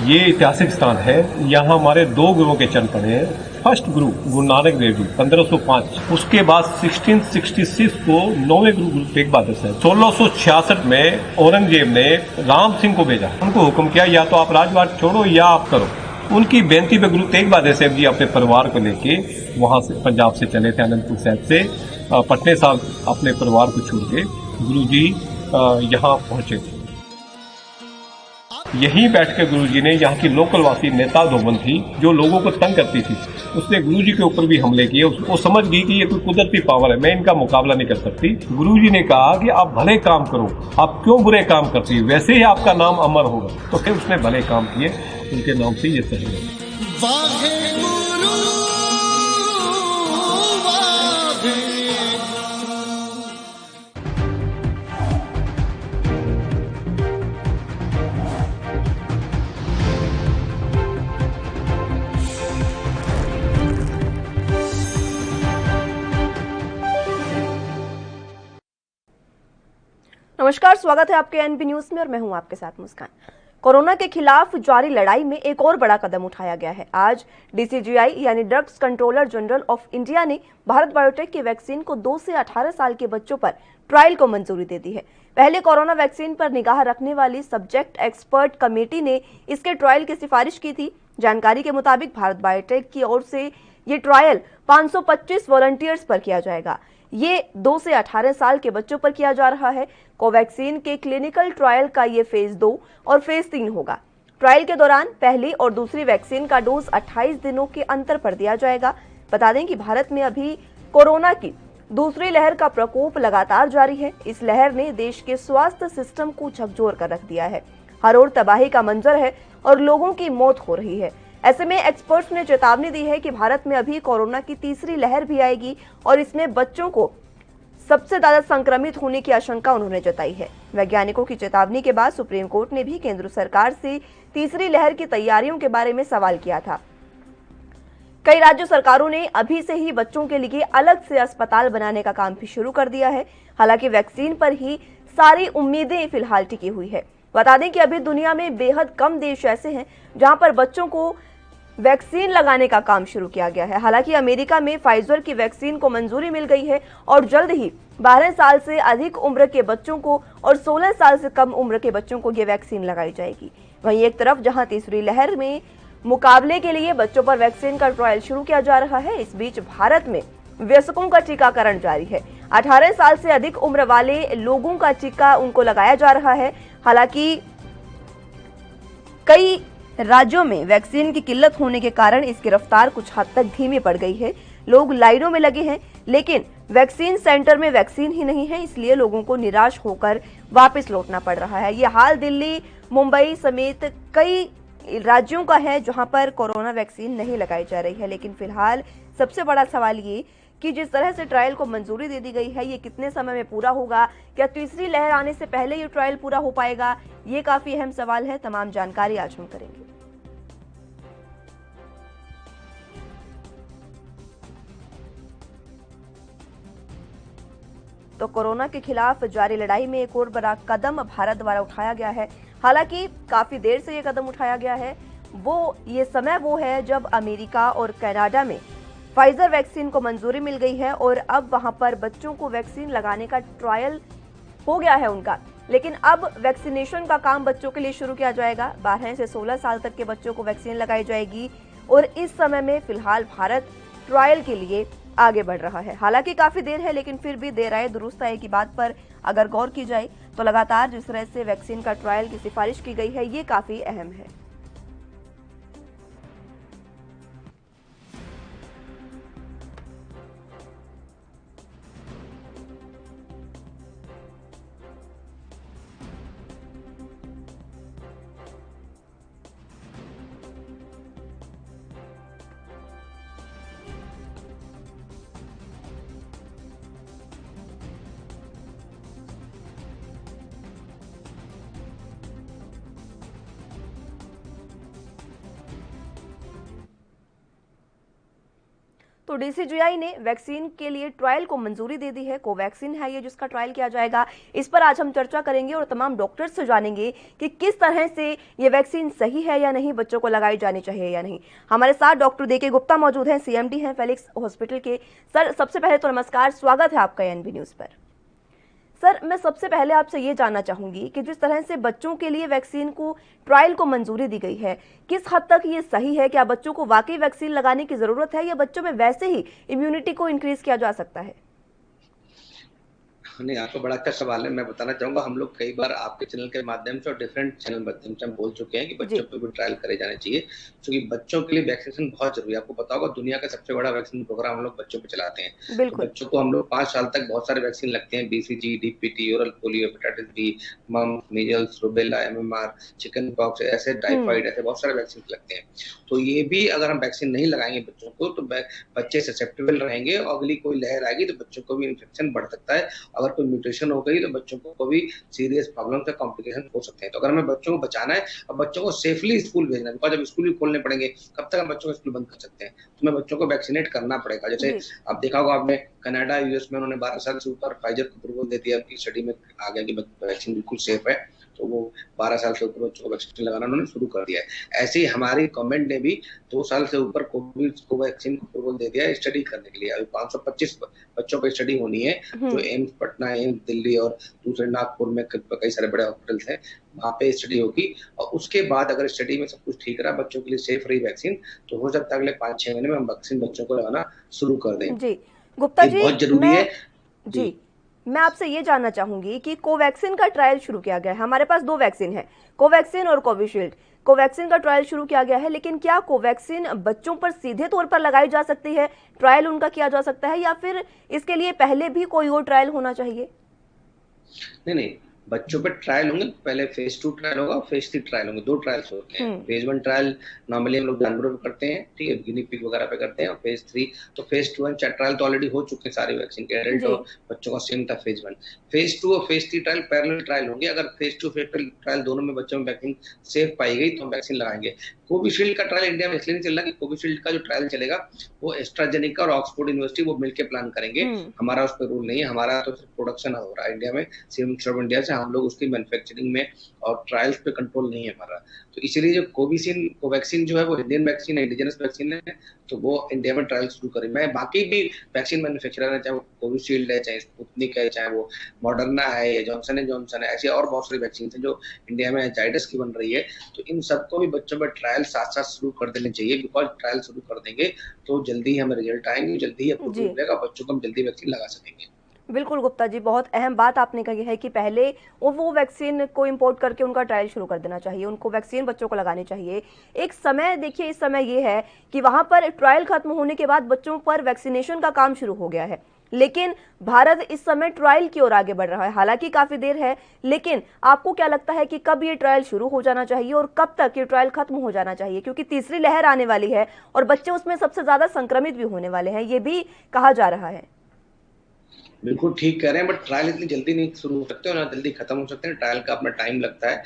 ये ऐतिहासिक स्थान है। यहाँ हमारे दो गुरुओं के चरण पड़े हैं। फर्स्ट गुरु गुरु नानक देव जी 1505, उसके बाद 1666 को नौवें गुरु गुरु तेग बहादुर साहब। 1666 में औरंगजेब ने राम सिंह को भेजा, उनको हुक्म किया या तो आप राजवाट छोड़ो या आप करो। उनकी बेनती पे गुरु तेग बहादुर साहब जी अपने परिवार को लेके वहां से पंजाब से चले थे, आनंदपुर साहब से पटने साहब अपने परिवार को छोड़ के गुरु जी यहाँ पहुंचे। यहीं बैठ के गुरु जी ने यहाँ की लोकल वासी नेता धोबन थी जो लोगों को तंग करती थी, उसने गुरु जी के ऊपर भी हमले किए। वो समझ गई कि ये कोई कुदरती पावर है, मैं इनका मुकाबला नहीं कर सकती। गुरु जी ने कहा कि आप भले काम करो, आप क्यों बुरे काम करती है, वैसे ही आपका नाम अमर होगा। तो फिर उसने भले काम किए, उनके नाम से ये शहर है। नमस्कार, स्वागत है आपके एनबी न्यूज में और मैं हूं आपके साथ मुस्कान। कोरोना के खिलाफ जारी लड़ाई में एक और बड़ा कदम उठाया गया है। आज डीसीजीआई यानी drugs controller general of India ने भारत बायोटेक की वैक्सीन को 2 से 18 साल के बच्चों पर ट्रायल को मंजूरी दे दी है। पहले कोरोना वैक्सीन पर निगाह रखने वाली सब्जेक्ट एक्सपर्ट कमेटी ने इसके ट्रायल की सिफारिश की थी। जानकारी के मुताबिक भारत बायोटेक की ओर से ये ट्रायल 525 वॉलंटियर्स पर किया जाएगा। ये 2 से 18 साल के बच्चों पर किया जा रहा है। कोवैक्सीन के क्लिनिकल ट्रायल का ये फेज 2 और फेज 3 होगा। ट्रायल के दौरान पहली और दूसरी वैक्सीन का डोज 28 दिनों के अंतर पर दिया जाएगा। बता दें कि भारत में अभी कोरोना की दूसरी लहर का प्रकोप लगातार जारी है। इस लहर ने देश के स्वास्थ्य सिस्टम को झकझोर कर रख दिया है। हर ओर तबाही का मंजर है और लोगों की मौत हो रही है। ऐसे में एक्सपर्ट्स ने चेतावनी दी है कि भारत में अभी कोरोना की तीसरी लहर भी आएगी और इसमें बच्चों को सबसे ज्यादा संक्रमित होने की आशंका उन्होंने जताई है। वैज्ञानिकों की चेतावनी के बाद सुप्रीम कोर्ट ने भी केंद्र सरकार से तीसरी लहर की तैयारियों के बारे में सवाल किया था। कई राज्य सरकारों ने अभी से ही बच्चों के लिए अलग से अस्पताल बनाने का काम भी शुरू कर दिया है। हालांकि वैक्सीन पर ही सारी उम्मीदें फिलहाल टिकी हुई है। बता दें कि अभी दुनिया में बेहद कम देश ऐसे हैं जहां पर बच्चों को वैक्सीन लगाने का काम शुरू किया गया है। हालांकि अमेरिका में फाइजर की वैक्सीन को मंजूरी मिल गई है और जल्द ही 12 साल से अधिक उम्र के बच्चों को और 16 साल से कम उम्र के बच्चों को ये वैक्सीन लगाई जाएगी। वहीं एक तरफ जहां तीसरी लहर में मुकाबले के लिए बच्चों पर वैक्सीन का ट्रायल शुरू किया जा रहा है, इस बीच भारत में वयस्कों का टीकाकरण जारी है। 18 साल से अधिक उम्र वाले लोगों का टीका उनको लगाया जा रहा है। हालांकि कई राज्यों में वैक्सीन की किल्लत होने के कारण इसकी रफ्तार कुछ हद तक धीमी पड़ गई है। लोग लाइनों में लगे हैं, लेकिन वैक्सीन सेंटर में वैक्सीन ही नहीं है, इसलिए लोगों को निराश होकर वापस लौटना पड़ रहा है। ये हाल दिल्ली, मुंबई समेत कई राज्यों का है जहां पर कोरोना वैक्सीन नहीं लगाई जा रही है। लेकिन फिलहाल सबसे बड़ा सवाल ये कि जिस तरह से ट्रायल को मंजूरी दे दी गई है, ये कितने समय में पूरा होगा? क्या तीसरी लहर आने से पहले ये ट्रायल पूरा हो पाएगा? ये काफी अहम सवाल है। तमाम जानकारी आज हम करेंगे। तो कोरोना के खिलाफ जारी लड़ाई में एक और बड़ा कदम भारत द्वारा उठाया गया है। हालांकि काफी देर से ये कदम उठाया गया है। ये समय है जब अमेरिका और कनाडा में फाइजर वैक्सीन को मंजूरी मिल गई है और अब वहां पर बच्चों को वैक्सीन लगाने का ट्रायल हो गया है उनका। लेकिन अब वैक्सीनेशन का काम बच्चों के लिए शुरू किया जाएगा। 12 से 16 साल तक के बच्चों को वैक्सीन लगाई जाएगी और इस समय में फिलहाल भारत ट्रायल के लिए आगे बढ़ रहा है। हालांकि काफी देर है, लेकिन फिर भी देर आए दुरुस्त आए की बात पर अगर गौर की जाए तो लगातार जिस तरह से वैक्सीन का ट्रायल की सिफारिश की गई है, ये काफी अहम है। तो डीसीजीआई ने वैक्सीन के लिए ट्रायल को मंजूरी दे दी है। कोवैक्सीन है ये जिसका ट्रायल किया जाएगा। इस पर आज हम चर्चा करेंगे और तमाम डॉक्टर से जानेंगे कि किस तरह से ये वैक्सीन सही है या नहीं, बच्चों को लगाई जानी चाहिए या नहीं। हमारे साथ डॉक्टर देके गुप्ता मौजूद हैं, सीएमडी हैं फेलिक्स हॉस्पिटल के। सर, सबसे पहले तो नमस्कार, स्वागत है आपका एनबी न्यूज पर। सर, मैं सबसे पहले आपसे ये जानना चाहूंगी कि जिस तरह से बच्चों के लिए वैक्सीन को ट्रायल को मंजूरी दी गई है, किस हद तक ये सही है? क्या बच्चों को वाकई वैक्सीन लगाने की जरूरत है या बच्चों में वैसे ही इम्यूनिटी को इंक्रीज किया जा सकता है? नहीं, आपका बड़ा अच्छा सवाल है। मैं बताना चाहूंगा, हम लोग कई बार आपके चैनल के माध्यम से और डिफरेंट चैनल माध्यम से हम बोल चुके हैं कि बच्चों पे भी ट्रायल करे जाने चाहिए, क्योंकि बच्चों के लिए वैक्सीनेशन बहुत जरूरी है। आपको पता होगा, दुनिया का सबसे बड़ा वैक्सीन प्रोग्राम हम लोग बच्चों पे चलाते हैं। तो बच्चों को हम लोग 5 साल तक बहुत सारे वैक्सीन लगते हैं, BCG, DPT, oral polio, hepatitis B, mumps, measles, rubella, MMR, chicken pox, ऐसे टाइफाइड, ऐसे बहुत सारे वैक्सीन लगते हैं। तो ये भी अगर हम वैक्सीन नहीं लगाएंगे बच्चों को तो बच्चे ससेप्टेबल रहेंगे और अगली कोई लहर आएगी तो बच्चों को भी इन्फेक्शन बढ़ सकता है। अगर कोई म्यूटेशन हो गई तो बच्चों को भी सीरियस प्रॉब्लम से कॉम्प्लिकेशन हो सकते हैं। तो अगर हमें बच्चों को बचाना है और बच्चों को सेफली स्कूल भेजना है, बिकॉज जब स्कूल भी खोलने पड़ेंगे, कब तक हम बच्चों को स्कूल बंद कर सकते हैं? तो हमें बच्चों को वैक्सीनेट करना पड़ेगा। जैसे आप देखा होगा आपने, कनाडा, US में उन्होंने 12 साल से ऊपर फाइजर को अप्रूवल दे दिया, उनकी स्टडी में आ गया कि वैक्सीन बिल्कुल सेफ है, तो वो 12 साल से ऊपर बच्चों को वैक्सीन लगाना उन्होंने शुरू कर दिया है। ऐसे ही हमारी गवर्नमेंट ने भी 2 साल से ऊपर कोवैक्सीन को अप्रूवल दे दिया है स्टडी करने के लिए। अभी 525 बच्चों पर स्टडी होनी है, जो एम्स पटना, एम्स दिल्ली और दूसरे नागपुर में कई सारे बड़े हॉस्पिटल्स हैं, वहाँ पे स्टडी होगी। और उसके बाद अगर स्टडी में सब कुछ ठीक रहा, बच्चों के लिए सेफ रही वैक्सीन, तो हो सकता है अगले 5-6 महीने में हम वैक्सीन बच्चों को लगाना शुरू कर दें। जी गुप्ता जी, बहुत जरूरी है। जी, मैं आपसे ये जानना चाहूंगी कि कोवैक्सीन का ट्रायल शुरू किया गया है। हमारे पास 2 वैक्सीन है, कोवैक्सीन और कोविशील्ड। कोवैक्सीन का ट्रायल शुरू किया गया है, लेकिन क्या कोवैक्सीन बच्चों पर सीधे तौर पर लगाई जा सकती है? ट्रायल उनका किया जा सकता है या फिर इसके लिए पहले भी कोई और ट्रायल होना चाहिए? नहीं, बच्चों पे ट्रायल होंगे, पहले फेज 2 ट्रायल होगा, फेज 3 ट्रायल होंगे। 2 ट्रायल्स होते हैं। फेज 1 ट्रायल नॉर्मली हम लोग जानवरों पे करते हैं, ठीक है, गिनी पिग वगैरह पे करते हैं। और फेज 3 तो फेज 2 एंड ट्रायल तो ऑलरेडी हो चुके हैं सारे वैक्सीन के, एडल्ट और बच्चों का सेम था फेज 1। फेज 2 और फेज 3 ट्रायल पैरेलल ट्रायल होंगे। अगर फेज 2 फेज ट्रायल दोनों में बच्चों में वैक्सीन सेफ पाई गई तो हम वैक्सीन लगाएंगे। कोविशील्ड का ट्रायल इंडिया में इसलिए नहीं चल रहा कि कोविशील्ड का जो ट्रायल चलेगा वो एस्ट्राजेनेका और ऑक्सफोर्ड यूनिवर्सिटी वो मिलकर प्लान करेंगे। हमारा उस पर रूल नहीं है, हमारा तो सिर्फ प्रोडक्शन हो रहा है इंडिया में, सीरम इंस्टीट्यूट ऑफ इंडिया से। हम लोग उसकी मैन्युफैक्चरिंग में और ट्रायल्स पे कंट्रोल नहीं है हमारा। तो इसीलिए जो कोवैक्सीन जो है वो इंडियन वैक्सीन है, इंडिजिनस वैक्सीन है, तो वो इंडिया में ट्रायल शुरू करें। मैं बाकी भी वैक्सीन मैन्युफैक्चरर है, चाहे वो कोविशील्ड है, चाहे स्पुतनिक है, चाहे वो मॉडर्ना है या जॉनसन एंड जॉनसन है, ऐसी और बहुत सारी वैक्सीन है जो इंडिया में जाइडस की बन रही है। तो इन सबको भी बच्चों में ट्रायल साथ साथ शुरू कर देने चाहिए, बिकॉज ट्रायल शुरू कर देंगे तो जल्दी ही हमें रिजल्ट आएंगे, जल्दी ही अप्रूवल मिलेगा, बच्चों को हम जल्दी वैक्सीन लगा सकेंगे। बिल्कुल गुप्ता जी, बहुत अहम बात आपने कही है कि पहले वो वैक्सीन को इंपोर्ट करके उनका ट्रायल शुरू कर देना चाहिए, उनको वैक्सीन बच्चों को लगानी चाहिए। एक समय देखिए, इस समय ये है कि वहां पर ट्रायल खत्म होने के बाद बच्चों पर वैक्सीनेशन का काम शुरू हो गया है, लेकिन भारत इस समय ट्रायल की ओर आगे बढ़ रहा है। हालांकि काफी देर है, लेकिन आपको क्या लगता है कि कब ये ट्रायल शुरू हो जाना चाहिए और कब तक ये ट्रायल खत्म हो जाना चाहिए? क्योंकि तीसरी लहर आने वाली है और बच्चे उसमें सबसे ज्यादा संक्रमित भी होने वाले हैं, ये भी कहा जा रहा है। बिल्कुल ठीक कह रहे हैं, बट ट्रायल इतनी जल्दी नहीं शुरू हो सकते और ना जल्दी खत्म हो सकते हैं। ट्रायल का अपना टाइम लगता है।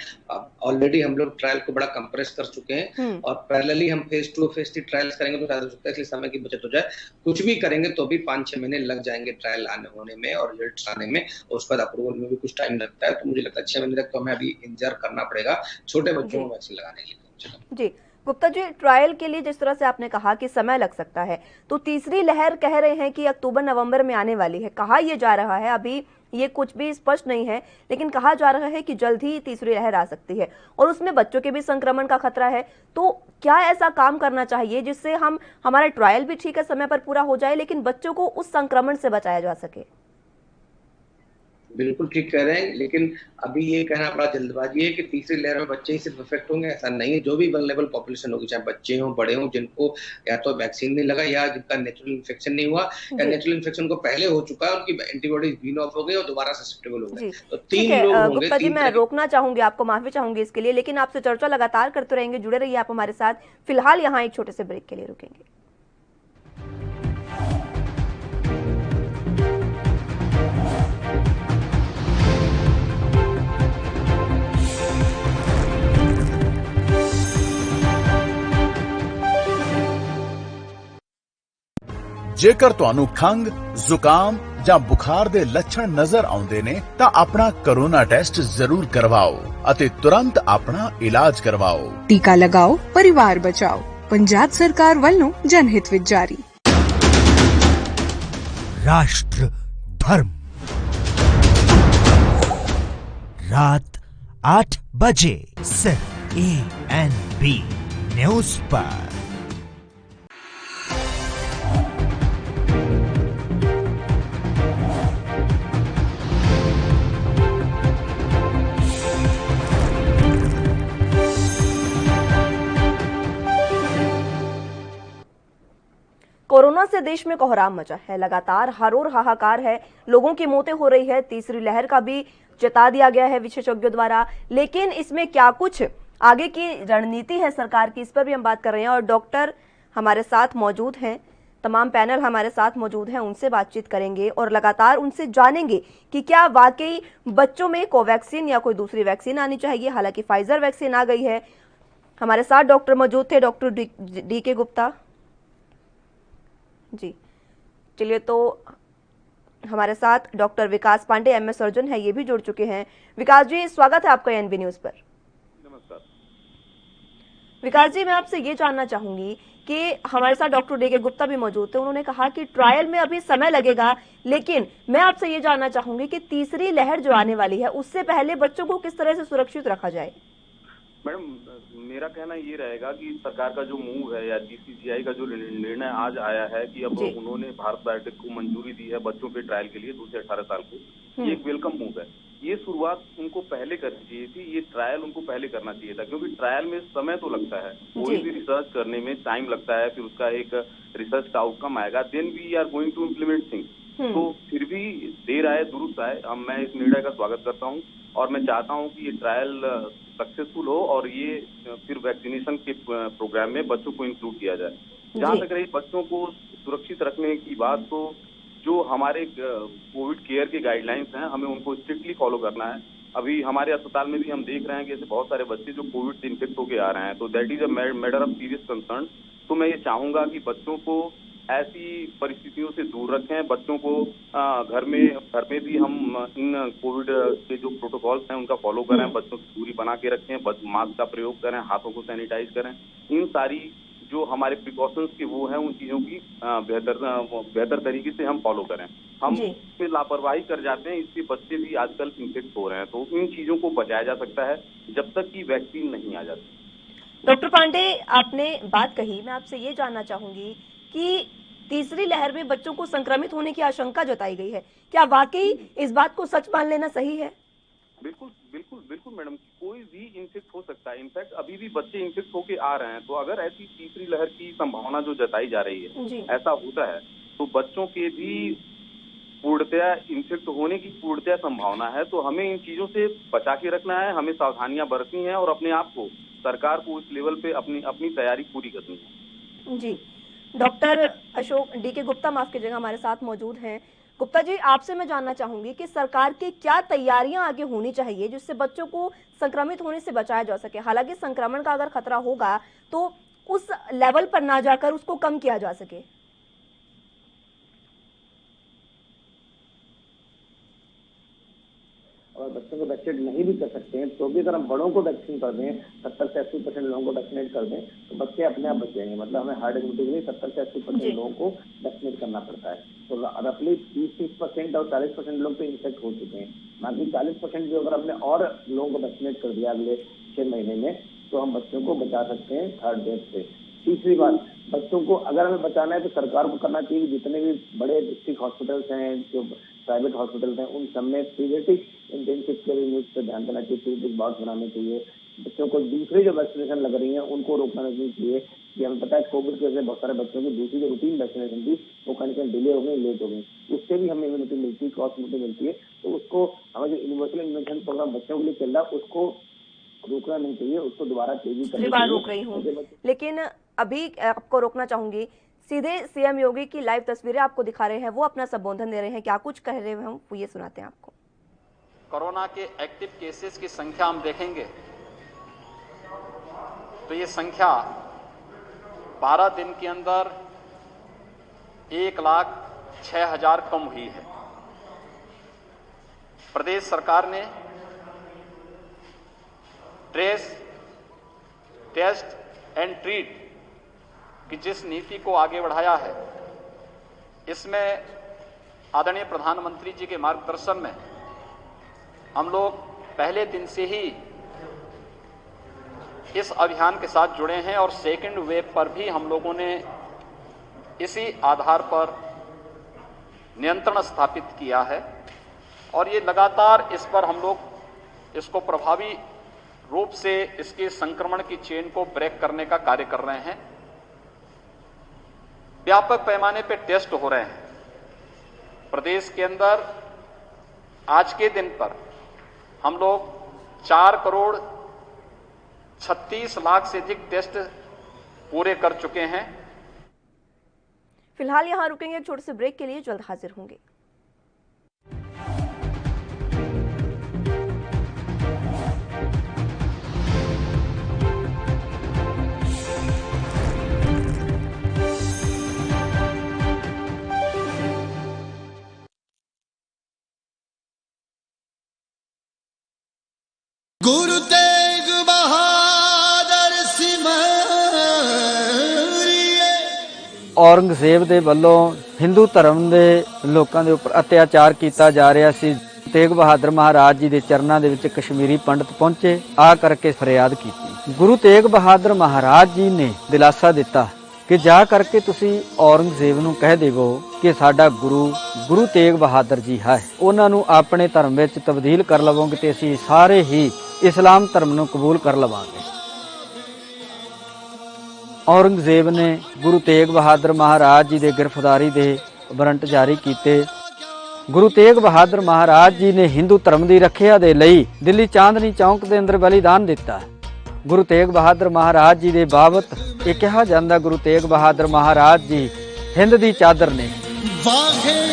ऑलरेडी हम लोग ट्रायल को बड़ा कंप्रेस कर चुके हैं और पैरेलली हम फेज 2 फेज 3 ट्रायल्स करेंगे तो ज्यादा हो सकता है, इसलिए समय की बचत हो जाए। कुछ भी करेंगे तो भी 5-6 महीने लग जाएंगे ट्रायल होने में और रिजल्ट आने में, और उसके बाद अप्रूवल में भी कुछ टाइम लगता है। तो मुझे लगता है 6 महीने तक तो हमें अभी इंतजार करना पड़ेगा छोटे बच्चों को वैक्सीन लगाने के लिए। जी गुप्ता जी, ट्रायल के लिए जिस तरह से आपने कहा कि समय लग सकता है, तो तीसरी लहर कह रहे हैं कि अक्टूबर-नवंबर में आने वाली है। कहा यह जा रहा है, अभी ये कुछ भी स्पष्ट नहीं है, लेकिन कहा जा रहा है कि जल्द ही तीसरी लहर आ सकती है और उसमें बच्चों के भी संक्रमण का खतरा है। तो क्या ऐसा काम करना चाहिए जिससे हमारा ट्रायल भी ठीक है समय पर पूरा हो जाए, लेकिन बच्चों को उस संक्रमण से बचाया जा सके? बिल्कुल ठीक कह रहे हैं, लेकिन अभी ये कहना बड़ा जल्दबाजी है कि तीसरी लहर में बच्चे ही सिर्फ इफेक्ट होंगे, ऐसा नहीं है। जो भी वल्नरेबल पॉपुलेशन होगी, चाहे बच्चे हों, बड़े हों, जिनको या तो वैक्सीन नहीं लगा या जिनका नेचुरल इन्फेक्शन नहीं हुआ या नेचुरल इन्फेक्शन को पहले हो चुका है, उनकी एंटीबॉडीज वीन ऑफ हो गई और दोबारा ससेप्टेबल हो गए। तो 3 लोग होंगे। गुप्ता जी, मैं रोकना चाहूंगी, आपको माफी चाहूंगी इसके लिए, लेकिन आपसे चर्चा लगातार करते रहेंगे, जुड़े रहिए आप हमारे साथ। फिलहाल यहाँ एक छोटे से ब्रेक के लिए रुकेंगे। ਜੇਕਰ ਤੁਹਾਨੂੰ ਖੰਘ, ਜ਼ੁਕਾਮ ਜਾਂ ਬੁਖਾਰ ਦੇ ਲੱਛਣ ਨਜ਼ਰ ਆਉਂਦੇ ਨੇ ਤਾਂ ਆਪਣਾ ਕੋਰੋਨਾ ਟੈਸਟ ਜ਼ਰੂਰ ਕਰਵਾਓ ਅਤੇ ਤੁਰੰਤ ਆਪਣਾ ਇਲਾਜ ਕਰਵਾਓ। टीका लगाओ, परिवार बचाओ। पंजाब सरकार ਵੱਲੋਂ जनहित ਵਿੱਚ जारी। राष्ट्र धर्म रात 8 बजे सिर्फ ANB न्यूज पर। कोरोना से देश में कोहराम मचा है। लगातार हर ओर हाहाकार है, लोगों की मौतें हो रही है। तीसरी लहर का भी जता दिया गया है विशेषज्ञों द्वारा, लेकिन इसमें क्या कुछ आगे की रणनीति है सरकार की, इस पर भी हम बात कर रहे हैं। और डॉक्टर हमारे साथ मौजूद हैं, तमाम पैनल हमारे साथ मौजूद हैं, उनसे बातचीत करेंगे और लगातार उनसे जानेंगे कि क्या वाकई बच्चों में कोवैक्सीन या कोई दूसरी वैक्सीन आनी चाहिए। हालांकि फाइजर वैक्सीन आ गई है। हमारे साथ डॉक्टर मौजूद थे, डॉक्टर डी.के. गुप्ता जी। चलिए, तो हमारे साथ डॉक्टर विकास पांडे एमएस सर्जन है, ये भी जुड़ चुके हैं। विकास जी, स्वागत है आपका एनबी न्यूज पर। नमस्कार विकास जी, मैं आपसे ये जानना चाहूंगी कि हमारे साथ डॉक्टर डी.के. गुप्ता भी मौजूद थे। उन्होंने कहा कि ट्रायल में अभी समय लगेगा, लेकिन मैं आपसे ये जानना चाहूंगी कि तीसरी लहर जो आने वाली है उससे पहले बच्चों को किस तरह से सुरक्षित रखा जाए। मैडम, मेरा कहना ये रहेगा कि सरकार का जो मूव है या डीसीजीआई का जो निर्णय आज आया है कि अब उन्होंने भारत बायोटेक को मंजूरी दी है बच्चों के ट्रायल के लिए 2 से 18 साल को, ये एक वेलकम मूव है। ये शुरुआत उनको पहले करनी चाहिए थी, ये ट्रायल उनको पहले करना चाहिए था, क्योंकि ट्रायल में समय तो लगता है, कोई भी रिसर्च करने में टाइम लगता है, फिर उसका एक रिसर्च का आउटकम आएगा, then we are going to implement things. तो फिर भी देर आए दुरुस्त आए। अब मैं इस निर्णय का स्वागत करता हूँ और मैं चाहता हूँ कि ये ट्रायल सक्सेसफुल हो और ये फिर वैक्सीनेशन के प्रोग्राम में बच्चों को इंक्लूड किया जाए। जहाँ तक रही बच्चों को सुरक्षित रखने की बात, तो जो हमारे कोविड केयर के गाइडलाइंस हैं हमें उनको स्ट्रिक्टली फॉलो करना है। अभी हमारे अस्पताल में भी हम देख रहे हैं कि ऐसे बहुत सारे बच्चे जो कोविड से इन्फेक्ट होकर आ रहे हैं, तो that is a matter of serious concern. तो मैं ये चाहूंगा कि बच्चों को ऐसी परिस्थितियों से दूर रखें, बच्चों को घर में भी हम इन कोविड के जो प्रोटोकॉल्स हैं उनका फॉलो करें, बच्चों की दूरी बना के रखें, मास्क का प्रयोग करें, हाथों को सैनिटाइज करें। इन सारी जो हमारे प्रिकॉशंस के वो हैं उन चीजों की बेहतर तरीके से हम फॉलो करें। हम इसमें लापरवाही कर जाते हैं, इससे बच्चे भी आजकल इन्फेक्ट हो रहे हैं। तो इन चीजों को बचाया जा सकता है जब तक कि वैक्सीन नहीं आ जाती। डॉक्टर पांडे, आपने बात कही, मैं आपसे ये जानना चाहूंगी कि तीसरी लहर में बच्चों को संक्रमित होने की आशंका जताई गई है, क्या वाकई इस बात को सच मान लेना सही है? बिल्कुल बिल्कुल बिल्कुल मैडम, कोई भी इन्फेक्ट हो सकता है। इनफैक्ट अभी भी बच्चे इन्फेक्ट होके आ रहे हैं। तो अगर ऐसी तीसरी लहर की संभावना जो जताई जा रही है, ऐसा होता है, तो बच्चों के भी पूर्णतया इन्फेक्ट होने की पूर्णतया संभावना है। तो हमें इन चीजों से बचा के रखना है, हमें सावधानियां बरतनी है और अपने आप को, सरकार को इस लेवल पे अपनी तैयारी पूरी करनी है। जी, डॉक्टर अशोक डी.के. गुप्ता, माफ कीजिएगा, हमारे साथ मौजूद हैं। गुप्ता जी, आपसे मैं जानना चाहूंगी कि सरकार की क्या तैयारियां आगे होनी चाहिए जिससे बच्चों को संक्रमित होने से बचाया जा सके। हालांकि संक्रमण का अगर खतरा होगा तो उस लेवल पर ना जाकर उसको कम किया जा सके। और बच्चों को वैक्सीनेट नहीं भी कर सकते हैं तो भी अगर हम बड़ों को वैक्सीन कर दें, 70 से 80% लोगों को वैक्सीनेट कर दें, तो बच्चे अपने आप बच जाएंगे। मतलब हमें हार्ड इम्यूनिटी के लिए 70 से 80% लोगों को वैक्सीनेट करना पड़ता है। तो रफली 30% और 40% लोग तो इन्फेक्ट हो चुके हैं। बाकी 40% जो अगर हमने और लोगों को वैक्सीनेट कर दिया अगले 6 महीने में, तो हम बच्चों को बचा सकते हैं थर्ड वेव से। तीसरी बात, बच्चों को अगर हमें बचाना है तो सरकार को करना चाहिए कि जितने भी बड़े डिस्ट्रिक्ट हॉस्पिटल्स हैं, जो प्राइवेट हॉस्पिटल्स हैं, उन सब में पीडियाट्रिक इंटेंसिव केयर यूनिट पर ध्यान देना चाहिए, पीडियाट्रिक वार्ड बनाने चाहिए। बच्चों को दूसरी जो वैक्सीनेशन लग रही है उनको रोकना नहीं चाहिए। कि हमें पता है कोविड की वजह से बहुत सारे बच्चों की दूसरी जो रूटीन वैक्सीनेशन थी वो कहीं डिले हो गई, लेट हो गई, उससे भी हमें इम्यूनिटी मिलती है, क्रॉस इम्यूनिटी मिलती है। तो उसको हमें जो यूनिवर्सल इम्यूनेशन प्रोग्राम बच्चों के लिए चल रहा है उसको रोकना नहीं चाहिए, उसको दोबारा तेजी करनी चाहिए। रोक रही हूँ, लेकिन अभी आपको रोकना चाहूंगी। सीधे सीएम योगी की लाइव तस्वीरें आपको दिखा रहे हैं, वो अपना संबोधन दे रहे हैं, क्या कुछ कह रहे हैं हम वो ये सुनाते हैं आपको। कोरोना के एक्टिव केसेस की संख्या हम देखेंगे तो ये संख्या 12 दिन के अंदर 1,06,000 कम हुई है। प्रदेश सरकार ने ट्रेस, टेस्ट एंड ट्रीट की जिस नीति को आगे बढ़ाया है, इसमें आदरणीय प्रधानमंत्री जी के मार्गदर्शन में हम लोग पहले दिन से ही इस अभियान के साथ जुड़े हैं और सेकेंड वेव पर भी हम लोगों ने इसी आधार पर नियंत्रण स्थापित किया है और ये लगातार इस पर हम लोग इसको प्रभावी रूप से इसके संक्रमण की चेन को ब्रेक करने का कार्य कर रहे हैं। व्यापक पैमाने पर टेस्ट हो रहे हैं। प्रदेश के अंदर आज के दिन पर हम लोग 4,36,00,000 से अधिक टेस्ट पूरे कर चुके हैं। फिलहाल यहां रुकेंगे एक छोटे से ब्रेक के लिए, जल्द हाजिर होंगे। गुरु तेग बहादुर सिमरिए। औरंगजेब ਦੇ ਵੱਲੋਂ ਹਿੰਦੂ ਧਰਮ ਦੇ ਲੋਕਾਂ ਦੇ ਉੱਪਰ ਅਤਿਆਚਾਰ ਕੀਤਾ ਜਾ ਰਿਹਾ ਸੀ। ਤੇਗ ਬਹਾਦਰ ਮਹਾਰਾਜ ਜੀ ਦੇ ਚਰਨਾਂ ਦੇ ਵਿੱਚ ਕਸ਼ਮੀਰੀ ਪੰਡਤ ਪਹੁੰਚੇ, ਆ ਕਰਕੇ ਫਰਿਆਦ ਕੀਤੀ। ਗੁਰੂ ਤੇਗ ਬਹਾਦਰ ਮਹਾਰਾਜ ਜੀ ਨੇ ਦਿਲਾਸਾ ਦਿੱਤਾ ਕਿ ਜਾ ਕਰਕੇ ਤੁਸੀਂ ਔਰੰਗਜ਼ੇਬ ਨੂੰ ਕਹਿ ਦੇਵੋ ਕਿ ਸਾਡਾ ਗੁਰੂ ਤੇਗ ਬਹਾਦਰ ਜੀ ਹੈ, ਉਹਨਾਂ ਨੂੰ ਆਪਣੇ ਧਰਮ ਵਿੱਚ ਤਬਦੀਲ ਕਰ ਲਵੋਗੇ ਤੇ ਅਸੀਂ ਸਾਰੇ ਹੀ ਇਸਲਾਮ ਧਰਮ ਨੂੰ ਕਬੂਲ ਕਰ ਲਵਾਂਗੇ। ਔਰੰਗਜ਼ੇਬ ਨੇ ਗੁਰੂ ਤੇਗ ਬਹਾਦਰ ਮਹਾਰਾਜ ਜੀ ਦੇ ਗ੍ਰਿਫਤਾਰੀ ਦੇ ਵਾਰੰਟ ਜਾਰੀ ਕੀਤੇ। ਗੁਰੂ ਤੇਗ ਬਹਾਦਰ ਮਹਾਰਾਜ ਜੀ ਨੇ ਹਿੰਦੂ ਧਰਮ ਦੀ ਰੱਖਿਆ ਦੇ ਲਈ ਦਿੱਲੀ ਚਾਂਦਨੀ ਚੌਂਕ ਦੇ ਅੰਦਰ ਬਲੀਦਾਨ ਦਿੱਤਾ। ਗੁਰੂ ਤੇਗ ਬਹਾਦਰ ਮਹਾਰਾਜ ਜੀ ਦੇ ਬਾਬਤ ਇਹ ਕਿਹਾ ਜਾਂਦਾ, ਗੁਰੂ ਤੇਗ ਬਹਾਦਰ ਮਹਾਰਾਜ ਜੀ ਹਿੰਦ ਦੀ ਚਾਦਰ ਨੇ। ਵਾਹਿਗੁਰੂ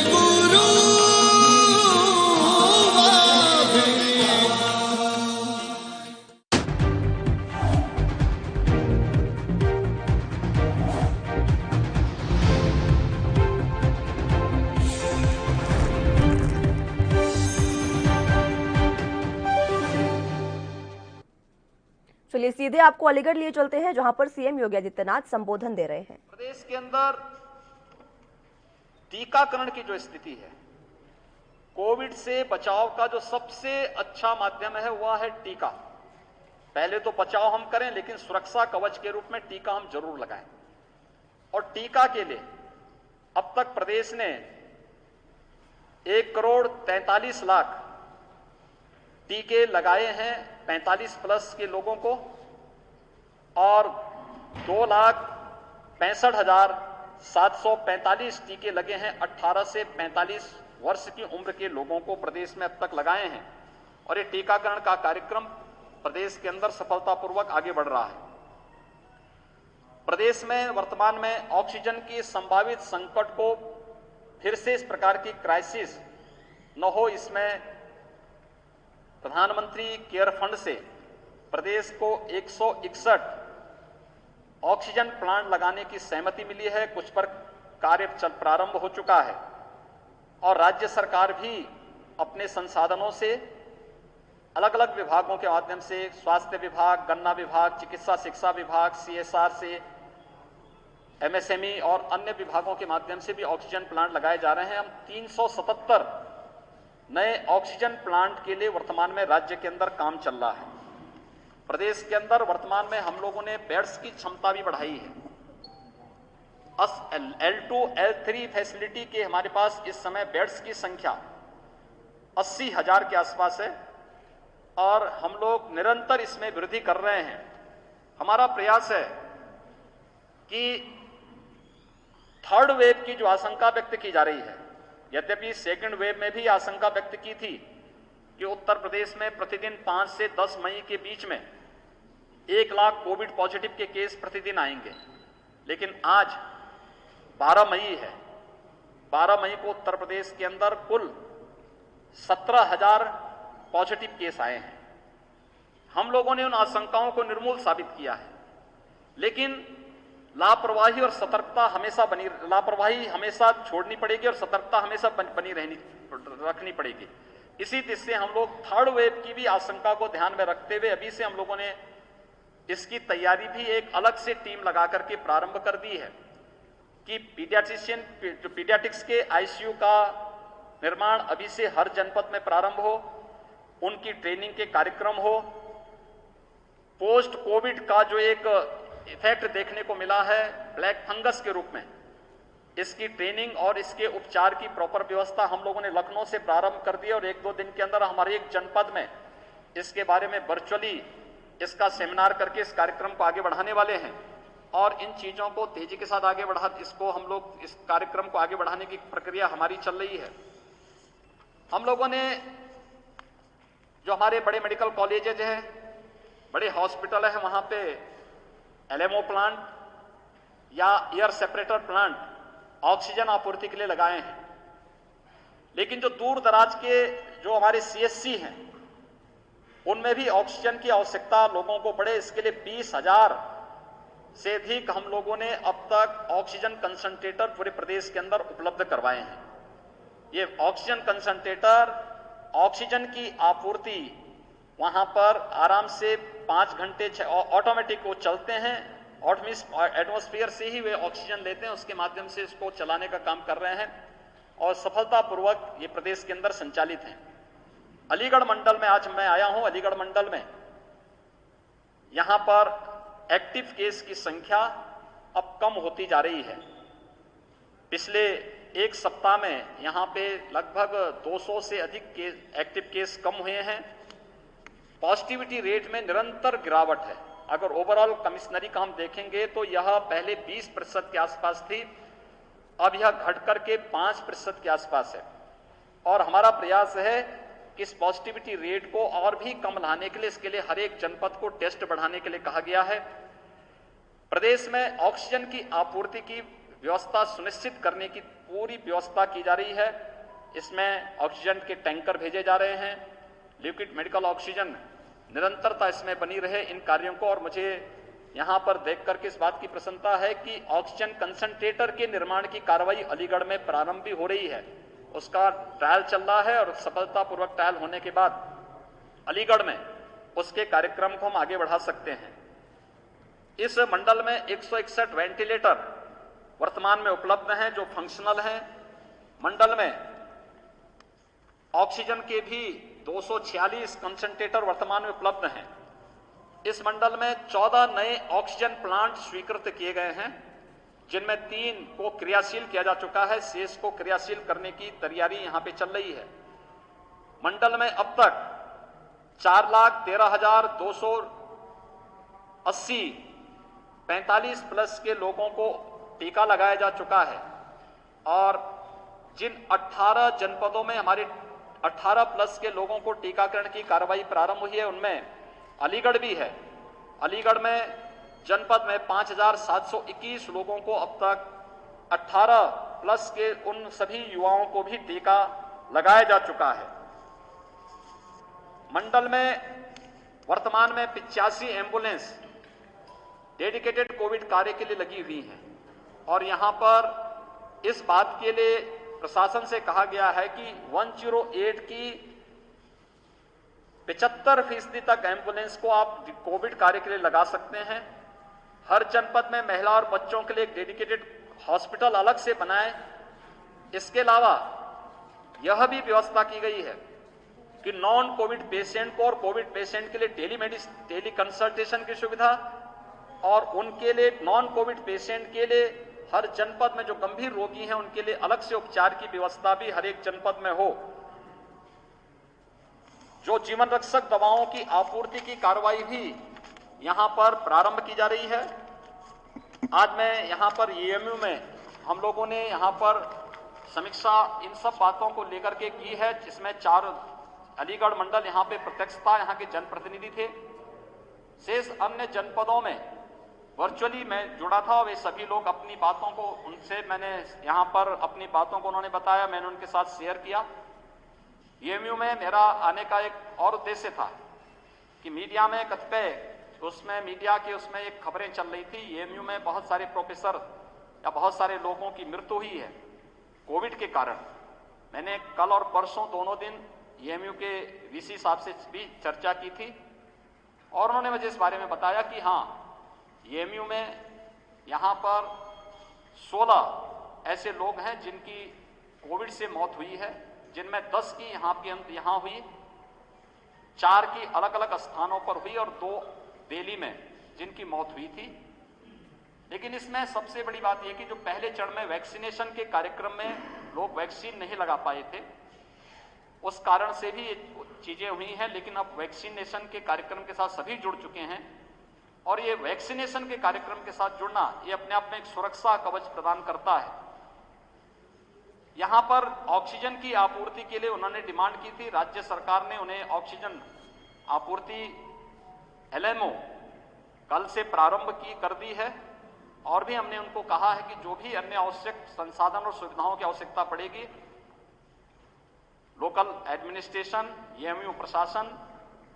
चलिए सीधे आपको अलीगढ़ लिए चलते हैं, जहां पर सीएम योगी आदित्यनाथ संबोधन दे रहे हैं। प्रदेश के अंदर टीकाकरण की जो स्थिति है, कोविड से बचाव का जो सबसे अच्छा माध्यम है वह है टीका। पहले तो बचाव हम करें, लेकिन सुरक्षा कवच के रूप में टीका हम जरूर लगाएं। और टीका के लिए अब तक प्रदेश ने 1,43,00,000 टीके लगाए हैं 45 प्लस के लोगों को और 2,65,745 टीके लगे हैं 18 से 45 वर्ष की उम्र के लोगों को प्रदेश में अब तक लगाए हैं। और ये टीकाकरण का कार्यक्रम प्रदेश के अंदर सफलतापूर्वक आगे बढ़ रहा है। प्रदेश में वर्तमान में ऑक्सीजन की संभावित संकट को फिर से इस प्रकार की क्राइसिस न हो, इसमें प्रधानमंत्री केयर फंड से प्रदेश को 161 ऑक्सीजन प्लांट लगाने की सहमति मिली है। कुछ पर कार्य प्रारंभ हो चुका है और राज्य सरकार भी अपने संसाधनों से अलग अलग विभागों के माध्यम से, स्वास्थ्य विभाग, गन्ना विभाग, चिकित्सा शिक्षा विभाग, CSR से, MSME और अन्य विभागों के माध्यम से भी ऑक्सीजन प्लांट लगाए जा रहे हैं। हम 377 नए ऑक्सीजन प्लांट के लिए वर्तमान में राज्य के अंदर काम चल रहा है। प्रदेश के अंदर वर्तमान में हम लोगों ने बेड्स की क्षमता भी बढ़ाई है। L2, L3 फैसिलिटी के हमारे पास इस समय बेड्स की संख्या 80,000 के आसपास है और हम लोग निरंतर इसमें वृद्धि कर रहे हैं। हमारा प्रयास है कि थर्ड वेव की जो आशंका व्यक्त की जा रही है, यद्यपि सेकंड वेव में भी आशंका व्यक्त की थी कि उत्तर प्रदेश में प्रतिदिन 5 से 10 मई के बीच में 1 लाख कोविड पॉजिटिव के केस प्रतिदिन आएंगे, लेकिन आज 12 मई है। 12 मई को उत्तर प्रदेश के अंदर कुल 17,000 पॉजिटिव केस आए हैं। हम लोगों ने उन आशंकाओं को निर्मूल साबित किया है, लेकिन लापरवाही और सतर्कता लापरवाही हमेशा छोड़नी पड़ेगी और सतर्कता हमेशा बनी रखनी पड़ेगी। इसी दिशा से हम लोग थर्ड वेव की भी आशंका को ध्यान में रखते हुए अभी से हम लोगों ने इसकी तैयारी भी एक अलग से टीम लगा करके प्रारंभ कर दी है कि पीडियाट्रिक्स के आईसीयू का निर्माण अभी से हर जनपद में प्रारंभ हो, उनकी ट्रेनिंग के कार्यक्रम हो। पोस्ट कोविड का जो एक इफेक्ट देखने को मिला है ब्लैक फंगस के रूप में, इसकी ट्रेनिंग और इसके उपचार की प्रॉपर व्यवस्था हम लोगों ने लखनऊ से प्रारंभ कर दी और 1-2 दिन के अंदर हमारे एक जनपद में इसके बारे में वर्चुअली इसका सेमिनार करके इस कार्यक्रम को आगे बढ़ाने वाले हैं और इन चीजों को तेजी के साथ आगे इस कार्यक्रम को आगे बढ़ाने की प्रक्रिया हमारी चल रही है। हम लोगों ने जो हमारे बड़े मेडिकल कॉलेजेज हैं, बड़े हॉस्पिटल हैं, वहां पे एलएमओ प्लांट या एयर सेपरेटर प्लांट ऑक्सीजन आपूर्ति के लिए लगाए हैं। लेकिन जो दूर दराज के जो हमारे सीएससी हैं उनमें भी ऑक्सीजन की आवश्यकता लोगों को पड़े, इसके लिए 20,000 से अधिक हम लोगों ने अब तक ऑक्सीजन कंसंट्रेटर पूरे प्रदेश के अंदर उपलब्ध करवाए हैं। ये ऑक्सीजन कंसंट्रेटर ऑक्सीजन की आपूर्ति वहां पर आराम से 5 घंटे ऑटोमेटिक वो चलते हैं, एटमॉस्फेयर से ही वे ऑक्सीजन लेते हैं, उसके माध्यम से इसको चलाने का काम कर रहे हैं और सफलतापूर्वक ये प्रदेश के अंदर संचालित हैं। अलीगढ़ मंडल में आज मैं आया हूं। अलीगढ़ मंडल में यहां पर एक्टिव केस की संख्या अब कम होती जा रही है। पिछले एक सप्ताह में यहां पे लगभग 200 से अधिक एक्टिव केस कम हुए हैं। पॉजिटिविटी रेट में निरंतर गिरावट है। अगर ओवरऑल कमिश्नरी का हम देखेंगे तो यह पहले 20% के आसपास थी, अब यह घट करके 5% के आसपास है और हमारा प्रयास है कि इस पॉजिटिविटी रेट को और भी कम लाने के लिए इसके लिए हर एक जनपद को टेस्ट बढ़ाने के लिए कहा गया है। प्रदेश में ऑक्सीजन की आपूर्ति की व्यवस्था सुनिश्चित करने की पूरी व्यवस्था की जा रही है। इसमें ऑक्सीजन के टैंकर भेजे जा रहे हैं, लिक्विड मेडिकल ऑक्सीजन निरंतरता इसमें बनी रहे इन कार्यों को। और मुझे यहां पर देख करके इस बात की प्रसन्नता है कि ऑक्सीजन कंसंट्रेटर के निर्माण की कार्रवाई अलीगढ़ में प्रारंभ भी हो रही है, उसका ट्रायल चल रहा है और सफलतापूर्वक ट्रायल होने के बाद अलीगढ़ में उसके कार्यक्रम को हम आगे बढ़ा सकते हैं। इस मंडल में 161 वेंटिलेटर वर्तमान में उपलब्ध हैं जो फंक्शनल हैं। मंडल में ऑक्सीजन के भी 246 कंसंट्रेटर वर्तमान में उपलब्ध हैं। इस मंडल में 14 नए ऑक्सीजन प्लांट स्वीकृत किए गए हैं, जिनमें 3 को क्रियाशील किया जा चुका है, शेष को क्रियाशील करने की तैयारी यहां पे चल रही है। मंडल में अब तक 4,13,280 45+ के लोगों को टीका लगाया जा चुका है और जिन 18 जनपदों में हमारे 18+ के लोगों को टीकाकरण की कार्रवाई प्रारंभ हुई है उनमें अलीगढ़ भी है। अलीगढ़ में जनपद में 5,721 लोगों को अब तक 18+ के उन सभी युवाओं को भी टीका लगाया जा चुका है। मंडल में वर्तमान में 85 एम्बुलेंस डेडिकेटेड कोविड कार्य के लिए लगी हुई हैं और यहां पर इस बात के लिए प्रशासन से कहा गया है कि 108 की 75% तक एम्बुलेंस को आप कोविड कार्य के लिए लगा सकते हैं। हर जनपद में महिला और बच्चों के लिए एक डेडिकेटेड हॉस्पिटल अलग से बनाए। इसके अलावा यह भी व्यवस्था की गई है कि नॉन कोविड पेशेंट को और कोविड पेशेंट के लिए टेली कंसल्टेशन की सुविधा और उनके लिए नॉन कोविड पेशेंट के लिए हर जनपद में जो गंभीर रोगी हैं उनके लिए अलग से उपचार की व्यवस्था भी हर एक जनपद में हो। जो जीवन रक्षक दवाओं की आपूर्ति की कार्रवाई भी यहां पर प्रारंभ की जा रही है। आज मैं यहां पर एएमयू में हम लोगों ने यहां पर समीक्षा इन सब बातों को लेकर के की है, जिसमें 4 अलीगढ़ मंडल यहां पे प्रत्यक्षता यहाँ के जनप्रतिनिधि थे। शेष अन्य जनपदों में वर्चुअली मैं जुड़ा था। वे सभी लोग अपनी बातों को उनसे मैंने यहाँ पर अपनी बातों को उन्होंने बताया, मैंने उनके साथ शेयर किया। एएमयू में मेरा आने का एक और उद्देश्य था कि मीडिया में कतिपय उसमें मीडिया के उसमें एक खबरें चल रही थी, एएमयू में बहुत सारे प्रोफेसर या बहुत सारे लोगों की मृत्यु हुई है कोविड के कारण। मैंने कल और परसों दोनों दिन एएमयू के वीसी साहब से भी चर्चा की थी और उन्होंने मुझे इस बारे में बताया कि हाँ, एएमयू में यहाँ पर 16 ऐसे लोग हैं जिनकी कोविड से मौत हुई है, जिनमें 10 की यहाँ हुई, 4 की अलग अलग स्थानों पर हुई और 2 दिल्ली में जिनकी मौत हुई थी। लेकिन इसमें सबसे बड़ी बात यह कि जो पहले चरण में वैक्सीनेशन के कार्यक्रम में लोग वैक्सीन नहीं लगा पाए थे, उस कारण से भी ये चीजें हुई हैं। लेकिन अब वैक्सीनेशन के कार्यक्रम के साथ सभी जुड़ चुके हैं और ये वैक्सीनेशन के कार्यक्रम के साथ जुड़ना ये अपने आप में एक सुरक्षा कवच प्रदान करता है। यहां पर ऑक्सीजन की आपूर्ति के लिए उन्होंने डिमांड की थी, राज्य सरकार ने उन्हें ऑक्सीजन आपूर्ति एलएमओ कल से प्रारंभ कर दी है और भी हमने उनको कहा है कि जो भी अन्य आवश्यक संसाधन और सुविधाओं की आवश्यकता पड़ेगी, लोकल एडमिनिस्ट्रेशन, एएमयू प्रशासन,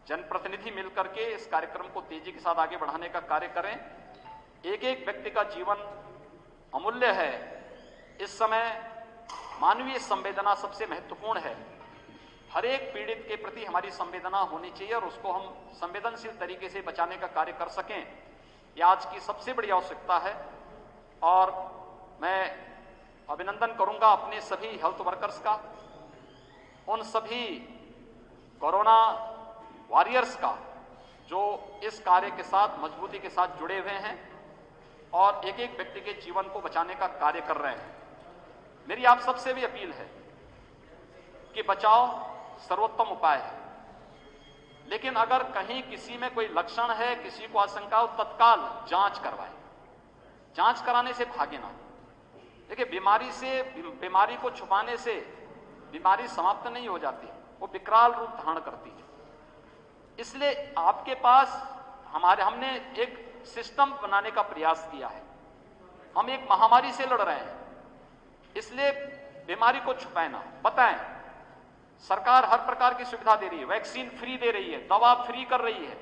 जनप्रतिनिधि मिलकर के इस कार्यक्रम को तेजी के साथ आगे बढ़ाने का कार्य करें। एक एक व्यक्ति का जीवन अमूल्य है। इस समय मानवीय संवेदना सबसे महत्वपूर्ण है। हर एक पीड़ित के प्रति हमारी संवेदना होनी चाहिए और उसको हम संवेदनशील तरीके से बचाने का कार्य कर सकें, यह आज की सबसे बड़ी आवश्यकता है। और मैं अभिनंदन करूंगा अपने सभी हेल्थ वर्कर्स का, उन सभी कोरोना वॉरियर्स का जो इस कार्य के साथ मजबूती के साथ जुड़े हुए हैं और एक एक व्यक्ति के जीवन को बचाने का कार्य कर रहे हैं। मेरी आप सबसे भी अपील है कि बचाव सर्वोत्तम उपाय है, लेकिन अगर कहीं किसी में कोई लक्षण है, किसी को आशंका हो, तत्काल जांच करवाएं। जांच कराने से भागे ना। देखिए, बीमारी को छुपाने से बीमारी समाप्त नहीं हो जाती, वो विकराल रूप धारण करती है। इसलिए आपके पास हमने एक सिस्टम बनाने का प्रयास किया है। हम एक महामारी से लड़ रहे हैं, इसलिए बीमारी को छुपाए ना, बताएं। सरकार हर प्रकार की सुविधा दे रही है, वैक्सीन फ्री दे रही है, दवा फ्री कर रही है,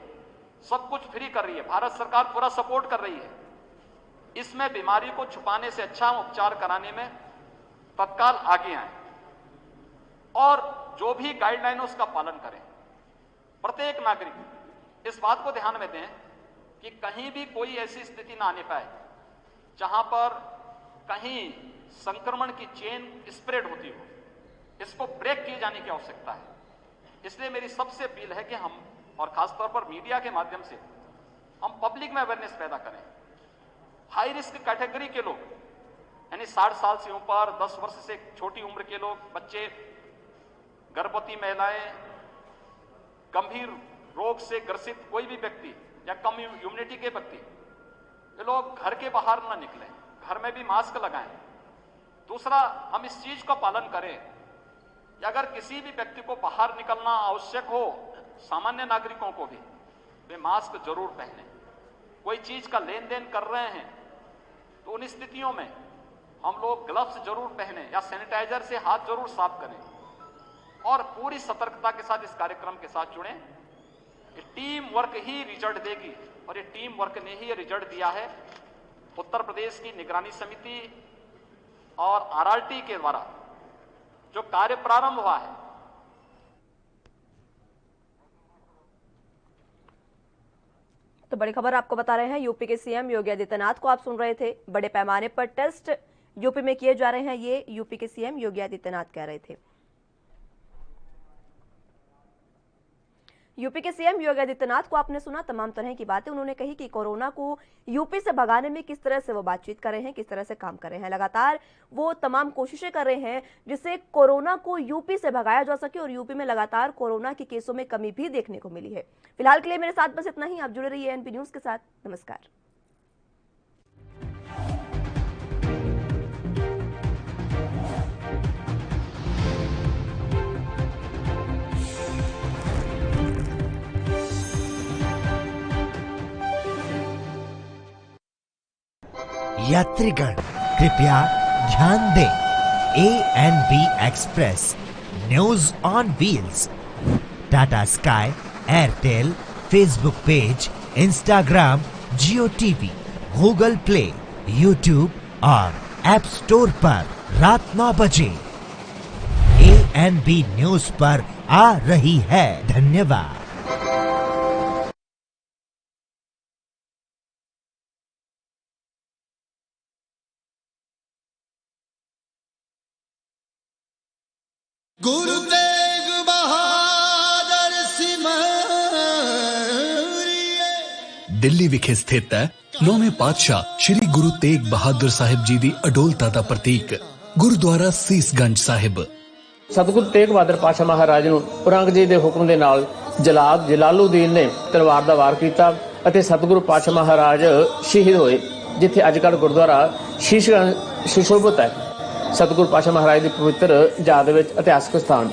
सब कुछ फ्री कर रही है, भारत सरकार पूरा सपोर्ट कर रही है। इसमें बीमारी को छुपाने से अच्छा उपचार कराने में तत्काल आगे आए और जो भी गाइडलाइन उसका पालन करें। प्रत्येक नागरिक इस बात को ध्यान में दें कि कहीं भी कोई ऐसी स्थिति ना आने पाए जहां पर कहीं संक्रमण की चेन स्प्रेड होती हो। इसको ब्रेक किए जाने की आवश्यकता है। इसलिए मेरी सबसे अपील है कि हम, और खासतौर पर मीडिया के माध्यम से, हम पब्लिक में अवेयरनेस पैदा करें। हाई रिस्क कैटेगरी के लोग, यानी 60 साल से ऊपर, 10 वर्ष से छोटी उम्र के लोग, बच्चे, गर्भवती महिलाएं, गंभीर रोग से ग्रसित कोई भी व्यक्ति या कम इम्यूनिटी के व्यक्ति, ये लोग घर के बाहर न निकलें, घर में भी मास्क लगाएं। दूसरा, हम इस चीज का पालन करें कि अगर किसी भी व्यक्ति को बाहर निकलना आवश्यक हो, सामान्य नागरिकों को भी, वे मास्क जरूर पहने। कोई चीज का लेन देन कर रहे हैं तो उन स्थितियों में हम लोग ग्लव्स जरूर पहने या सैनिटाइजर से हाथ जरूर साफ करें और पूरी सतर्कता के साथ इस कार्यक्रम के साथ जुड़ें। ये टीम वर्क ही रिजल्ट देगी और ये टीम वर्क ने ही ये रिजल्ट दिया है। उत्तर प्रदेश की निगरानी समिति और आरआरटी के द्वारा जो कार्य प्रारंभ हुआ है, तो बड़ी खबर आपको बता रहे हैं। यूपी के सीएम योगी आदित्यनाथ को आप सुन रहे थे। बड़े पैमाने पर टेस्ट यूपी में किए जा रहे हैं, ये यूपी के सीएम योगी आदित्यनाथ कह रहे थे। यूपी के सीएम योगी आदित्यनाथ को आपने सुना, तमाम तरह की बातें उन्होंने कही कि कोरोना को यूपी से भगाने में किस तरह से वो बातचीत कर रहे हैं, किस तरह से काम कर रहे हैं। लगातार वो तमाम कोशिशें कर रहे हैं जिससे कोरोना को यूपी से भगाया जा सके और यूपी में लगातार कोरोना के केसों में कमी भी देखने को मिली है। फिलहाल के लिए मेरे साथ बस इतना ही। आप जुड़े रहिए एनपी न्यूज के साथ। नमस्कार। यात्रीगण कृपया ध्यान दें, ANB express news on wheels, Tata sky, Airtel, Facebook page, Instagram, Jio TV, Google play, YouTube और ऐप स्टोर पर रात 9 बजे ANB न्यूज पर आ रही है। धन्यवाद। गुरु तेग बहादुर सिमरिए। दिल्ली विखे स्थित है 9वें पातशाह श्री गुरु तेग बहादुर साहिब जी दी अडोलता दा प्रतीक गुरुद्वारा सीसगंज साहिब। सतगुरु तेग बहादुर पातशाह महाराज ਨੂੰ ਔਰੰਗਜ਼ੇਬ ਦੇ ਹੁਕਮ ਦੇ ਨਾਲ ਜਲਾਦ ਜਲਾਲੂਦੀਨ ਨੇ ਤਲਵਾਰ ਦਾ ਵਾਰ ਕੀਤਾ ਅਤੇ ਸਤਗੁਰੂ ਪਾਤਸ਼ਾਹ ਮਹਾਰਾਜ ਸ਼ਹੀਦ ਹੋਏ, ਜਿੱਥੇ ਅੱਜ ਕੱਲ੍ਹ ਗੁਰਦੁਆਰਾ ਸ਼ੀਸ਼ਗੰਜ ਸੁਸ਼ੋਭਿਤ ਹੈ। ਸਤਗੁਰੂ ਪਾਤਸ਼ਾਹ ਮਹਾਰਾਜ ਦੀ ਪਵਿੱਤਰ ਯਾਦ ਵਿੱਚ ਇਤਿਹਾਸਕ ਸਥਾਨ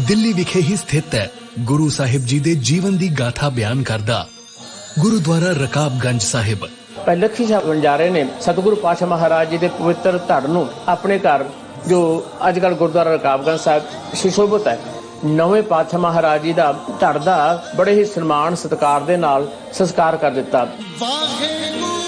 ਦਿੱਲੀ ਵਿਖੇ ਹੀ ਸਥਿਤ ਹੈ ਗੁਰੂ ਸਾਹਿਬ ਜੀ ਦੇ ਜੀਵਨ ਦੀ ਗਾਥਾ ਬਿਆਨ ਕਰਦਾ ਗੁਰਦੁਆਰਾ ਰਕਾਬਗੰਜ ਸਾਹਿਬ। ਲੱਖੀ ਸਾਹਿਬ ਵਣਜਾਰੇ ਨੇ ਸਤਗੁਰੂ ਪਾਤਸ਼ਾਹ ਮਹਾਰਾਜ ਜੀ ਦੇ ਪਵਿੱਤਰ ਧੜ ਨੂੰ ਆਪਣੇ ਘਰ ਜੋ ਅੱਜ ਕੱਲ੍ਹ ਗੁਰਦੁਆਰਾ ਰਕਾਬਗੰਜ ਸਾਹਿਬ ਸੁਸ਼ੋਭਿਤ ਹੈ, ਨਵੇਂ ਪਾਤਸ਼ਾਹ ਮਹਾਰਾਜ ਜੀ ਦਾ ਧੜ ਦਾ ਬੜੇ ਹੀ ਸਨਮਾਨ ਸਤਿਕਾਰ ਦੇ ਨਾਲ ਸੰਸਕਾਰ ਕਰ ਦਿੱਤਾ। ਵਾਹਿਗੁਰੂ